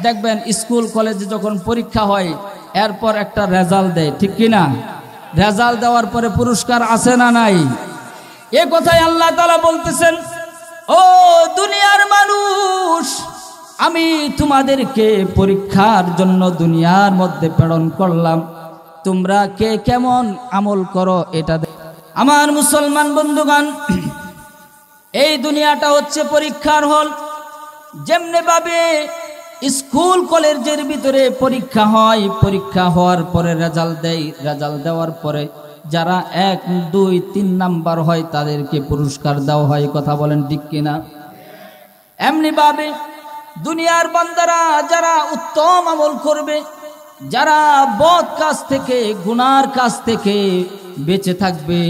দেখবেন স্কুল কলেজে যখন পরীক্ষা হয় এরপর একটা রেজাল্ট দেয়, ঠিক কিনা? রেজাল্ট দেওয়ার পরে পুরস্কার আছে না নাই? এ কথাই আল্লাহ তাআলা বলতেছেন, ও দুনিয়ার মানুষ, আমি তোমাদেরকে পরীক্ষার জন্য দুনিয়ার মধ্যে প্রেরণ করলাম, তোমরা কে কেমন আমল করো এটা। আমার মুসলমান বন্ধুগণ, এই দুনিয়াটা হচ্ছে পরীক্ষার হল। যেমনি ভাবে স্কুল কলেজের ভিতরে পরীক্ষা হয়, পরীক্ষা হওয়ার পরে রেজাল্ট দেয়, রেজাল্ট দেওয়ার পরে যারা 1, 2, 3 নাম্বার হয় তাদেরকে পুরস্কার দেওয়া হয়। কথা বলেন ঠিক কিনা? এমনি ভাবে দুনিয়ার বান্দারা যারা উত্তম আমল করবে, যারা বদ কাজ থেকে, গুনার কাজ থেকে বেঁচে থাকবে,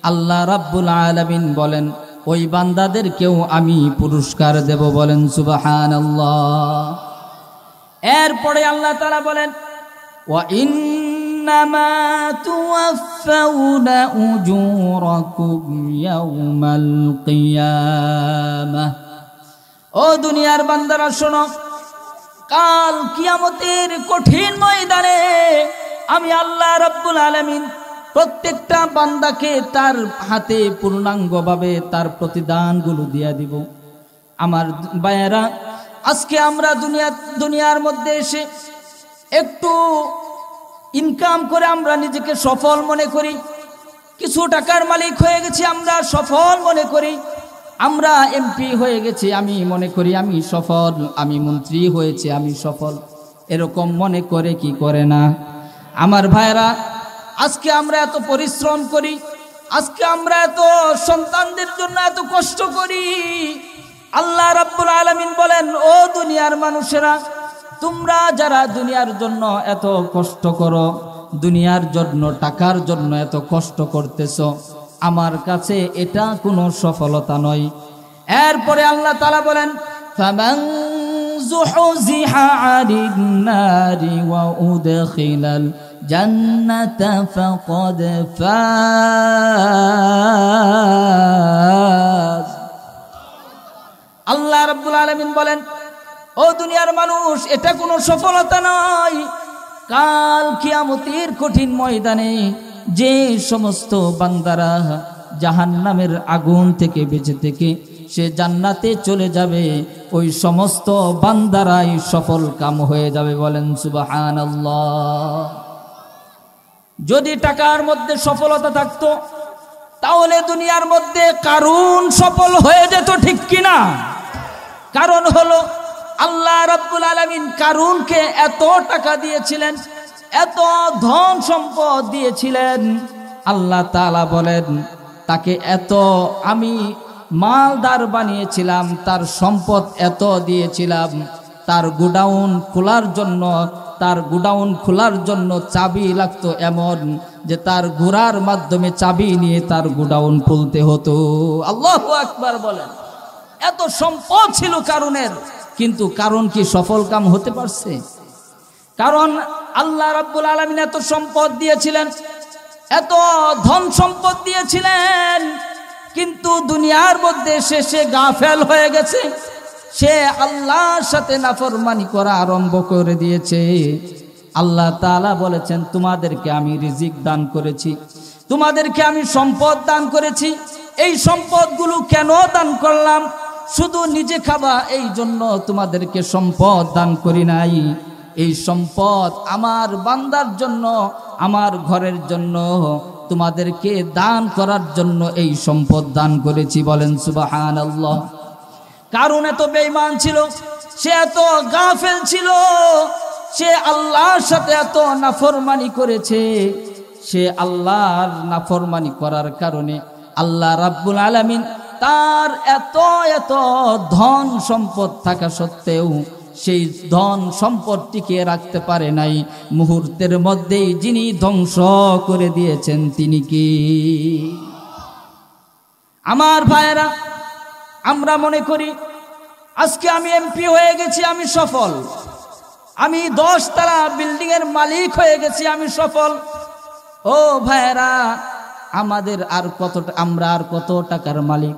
আল্লাহ রাব্বুল আলামিন বলেন ওই বান্দাদেরকেও আমি পুরস্কার দেব। বলেন সুবহানাল্লাহ। এরপরে আল্লাহ তাআলা বলেন, ওয়া ইন্নামা তুওয়াফাউনা উজুরাকুম ইয়াওমাল কিয়ামাহ। ও দুনিয়ার বান্দারা শোনো, কাল কিয়ামতের কঠিন ময়দানে আমি আল্লাহ রাব্বুল আলামিন প্রত্যেকটা বান্দাকে তার হাতে পূর্ণাঙ্গভাবে তার প্রতিদানগুলো দিয়ে দিব। আমার ভাইয়েরা, আজকে আমরা দুনিয়ার মধ্যে এসে একটু ইনকাম করে আমরা নিজেকে সফল মনে করি, কিছু টাকার মালিক হয়ে গেছি আমরা সফল মনে করি, আমরা এমপি হয়ে গেছি আমি মনে করি আমি সফল, আমি মন্ত্রী হয়েছে আমি সফল, এরকম মনে করে কি করে না? আমার ভাইয়েরা, আজকে আমরা এত পরিশ্রম করি, আজকে আমরা এত সন্তানদের জন্য এত কষ্ট করি। আল্লাহ রাব্বুল আলামিন বলেন, ও দুনিয়ার মানুষেরা, তোমরা যারা দুনিয়ার জন্য এত কষ্ট করো, দুনিয়ার জন্য টাকার জন্য এত কষ্ট করতেছো, আমার কাছে এটা কোনো সফলতা নয়। এরপরে আল্লাহ তাআলা বলেন, ফামান যুহজিহা আনিন নারি ওয়া উদখিলাল জান্নাতা ফাকাদ ফাজ। আল্লাহ রাব্বুল আলামিন বলেন, ও দুনিয়ার মানুষ, এটা কোনো সফলতা নয়। কাল কিয়ামতের কঠিন ময়দানে যে সমস্ত বান্দারা জাহান্নামের আগুন থেকে বেঁচে থেকে সে জান্নাতে চলে যাবে, ওই সমস্ত বান্দারাই সফল কাম হয়ে যাবে। বলেন সুবহানাল্লাহ। যদি টাকার মধ্যে সফলতা থাকতো তাহলে দুনিয়ার মধ্যে কারুন সফল হয়ে যেত, ঠিক কিনা? কারণ হলো আল্লাহ রাব্বুল আলামিন কারুনকে এত টাকা দিয়েছিলেন, এত ধন সম্পদ দিয়েছিলেন, আল্লাহ তাআলা বলেন তাকে এত আমি মালদার বানিয়েছিলাম, তার সম্পদ এত দিয়েছিলাম, তার গোডাউন খোলার জন্য চাবি লাগতো, এমন যে তার ঘোড়ার মাধ্যমে চাবি নিয়ে তার গোডাউন খুলতে হতো। আল্লাহু আকবার বলেন। এত সম্পদ ছিল কারুনের, কিন্তু কারণ কি সফল কাম হতে পারছে? কারণ আল্লাহ রাব্বুল আলামিন এত সম্পদ দিয়েছিলেন, এত ধন সম্পদ দিয়েছিলেন, কিন্তু দুনিয়ার মধ্যে সে গাফেল হয়ে গেছে। সে আল্লাহর সাথে নাফরমানি করা আরম্ভ করে দিয়েছে। আল্লাহ তাআলা বলেছেন, তোমাদেরকে আমি রিজিক দান করেছি, তোমাদেরকে আমি সম্পদ দান করেছি। এই সম্পদগুলো কেন দান করলাম? শুধু নিজে খাবা এই জন্য তোমাদেরকে সম্পদ দান করি নাই। এই সম্পদ আমার বান্দার জন্য, আমার ঘরের জন্য, তোমাদেরকে দান করার জন্য এই সম্পদ দান করেছি। বলেন সুবহানাল্লাহ। কারণ এত বেঈমান ছিল, সে এত গাফেল ছিল, সে আল্লাহর সাথে এত নাফরমানি করেছে। সে আল্লাহর নাফরমানি করার কারণে আল্লাহ রাব্বুল আলামিন তার এত ধন সম্পদ থাকা সত্ত্বেও সেই ধন সম্পদ টিকিয়ে রাখতে পারে নাই। মুহূর্তের মধ্যেই যিনি ধ্বংস করে দিয়েছেন তিনি কি? আমার ভাইয়েরা, আমরা মনে করি আজকে আমি এমপি হয়ে গেছি, আমি সফল, আমি 10 তলা বিল্ডিং এর মালিক হয়ে গেছি, আমি সফল। ও ভাইয়েরা, আমরা আর কত টাকার মালিক,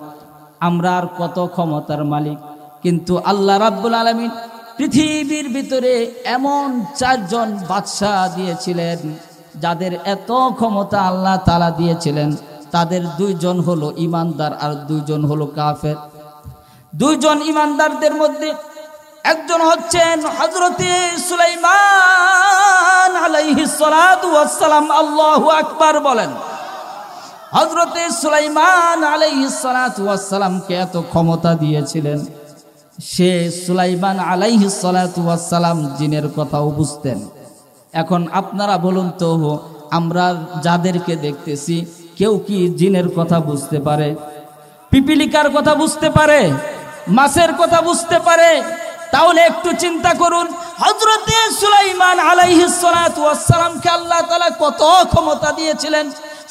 আমরা আর কত ক্ষমতার মালিক, কিন্তু আল্লাহ রাব্বুল আলামিন পৃথিবীর ভিতরে এমন 4 জন বাদশা দিয়েছিলেন, যাদের এত ক্ষমতা আল্লাহ তাআলা দিয়েছিলেন। তাদের 2 জন হলো ইমানদার আর 2 জন হলো কাফের। 2 জন ইমানদারদের মধ্যে একজন হচ্ছেন হযরতে সুলাইমান আলাইহিস সালাতু ওয়াস সালাম। আল্লাহু আকবার বলেন। হযরতে সুলাইমান আলাইহিস সালাতু ওয়াস সালামকে এত ক্ষমতা দিয়েছিলেন, সে সুলাইমান আলাইহিস সালাতু ওয়াস সালাম জিনের কথাও বুঝতেন। এখন আপনারা বলুন তো, আমরা যাদেরকে দেখতেছি কেউ কি জিনের কথা বুঝতে পারে? পিপিলিকার কথা বুঝতে পারে? মাছের কথা বুঝতে পারে? তাহলে একটু চিন্তা করুন, হযরতে সুলাইমান আলাইহিস সালাতু ওয়াস সালামকে আল্লাহ তাআলা কত ক্ষমতা দিয়েছিলেন।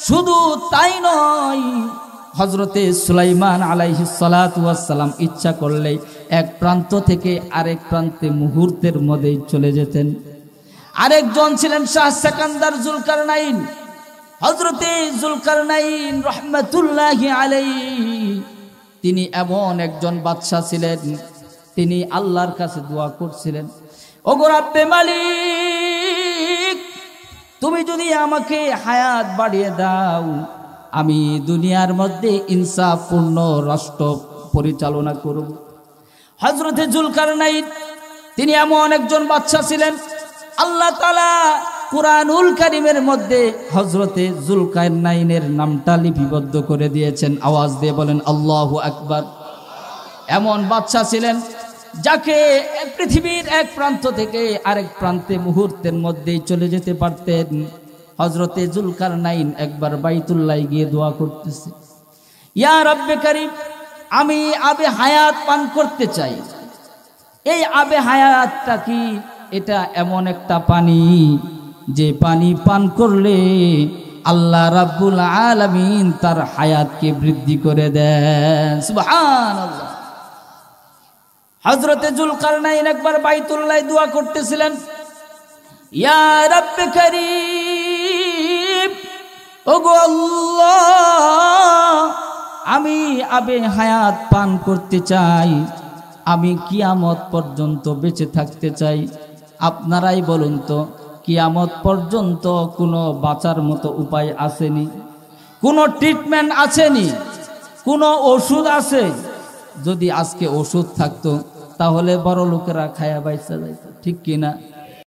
শুধু তাই নয়, হযরতে সুলাইমান আলাইহিস সালাতু ওয়াস সালাম ইচ্ছা করলে এক প্রান্ত থেকে আরেক প্রান্তে মুহূর্তের মধ্যেই চলে যেতেন। আরেকজন ছিলেন শাহ সেকান্দার জুলকারনাইন। হযরতে জুলকারনাইন রাহমাতুল্লাহি আলাইহি, তিনি এমন একজন বাদশা ছিলেন, তিনি আল্লাহর কাছে দোয়া করছিলেন, ওগো রব্বে মালিক, তুমি যদি আমাকে হায়াত বাড়িয়ে দাও, আমি দুনিয়ার মধ্যে ইনসাফপূর্ণ রাষ্ট্র পরিচালনা করব। হযরতে জুলকারনাইন তিনি এমন একজন বাদশা ছিলেন, আল্লাহ তাআলা কুরআনুল কারীমের মধ্যে হযরতে জুলকারনাইনের নামটা লিপিবদ্ধ করে দিয়েছেন। আওয়াজ দিয়ে বলেন আল্লাহু আকবার। এমন বাদশা ছিলেন যাকে পৃথিবীর এক প্রান্ত থেকে আরেক প্রান্তে মুহূর্তের মধ্যেই চলে যেতে পারতেন। হযরতে জুলকারনাইন একবার বাইতুল্লাহ গিয়ে দোয়া করতেছে, ইয়া রব্বে কারীম, আমি আবে হায়াত পান করতে চাই। এই আবে হায়াতটা কি? এটা এমন একটা পানি, যে পানি পান করলে আল্লাহ রাব্বুল আলামিন তার হায়াতকে বৃদ্ধি করে দেন। সুবহানাল্লাহ। হযরতে জুলকারনাইন একবার বাইতুল্লাহ দোয়া করতেছিলেন, ইয়া রব্বে কারীম, ওগো আল্লাহ, আমি আবে হায়াত পান করতে চাই, আমি কিয়ামত পর্যন্ত বেঁচে থাকতে চাই। আপনারাই বলুন তো, কিয়ামত পর্যন্ত কোনো বাঁচার মতো উপায় আসেনি? কোনো ট্রিটমেন্ট আসেনি? কোনো ওষুধ আছে? যদি আজকে ওষুধ থাকতো তাহলে বড় লোকেরা খায়া বাইচা যাইত, ঠিক কিনা?